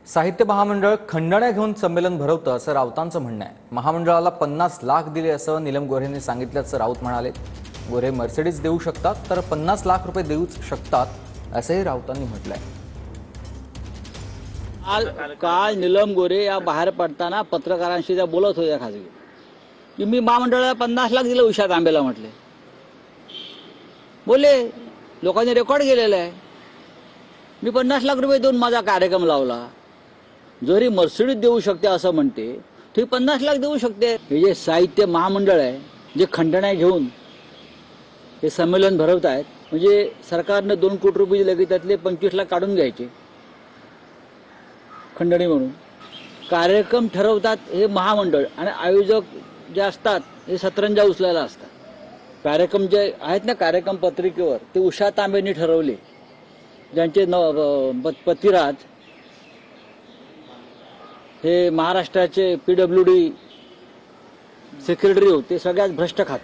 साहित्य महामंडळ खंडण्या घेऊन संमेलन भरवतं असं राऊतांचं म्हणणं आहे। महामंडळाला 50 लाख दिले असं नीलम गोऱ्हेंनी सांगितल्याचं राऊत म्हणाले। गोऱ्हे मर्सिडीज देऊ शकतात तर 50 लाख रुपये देऊच शकतात असंही राऊतांनी म्हटलंय। काल नीलम गोऱ्हे या बाहेर पडताना पत्रकारांशी त्या बोलत होत्या खाजगी की मी महामंडळाला 50 लाख दिले उषा तांबेला म्हटले। बोले लोकांनी रेकॉर्ड केलेलं आहे, मी 50 लाख रुपये देऊन माझा कार्यक्रम लावला। जरी मर्सिडीज देऊ शकते असं म्हणते, ती 50 लाख देऊ शकते। हे जे साहित्य महामंडळ आहे जे खंडण्या घेऊन हे संमेलन भरवत आहेत, म्हणजे सरकारने 2 कोटी रुपये दिले की त्यातले 25 लाख काढून घ्यायचे खंडणी म्हणून। कार्यक्रम ठरवतात हे महामंडळ आणि आयोजक जे असतात हे सतरंजा उचलायला असतात। कार्यक्रम जे आहेत ना कार्यक्रम पत्रिकेवर ते उषा तांबेंनी ठरवले, ज्यांचे पतिराज हे महाराष्ट्राचे PWD सेक्रेटरी होते, सगळ्यात भ्रष्ट खाते।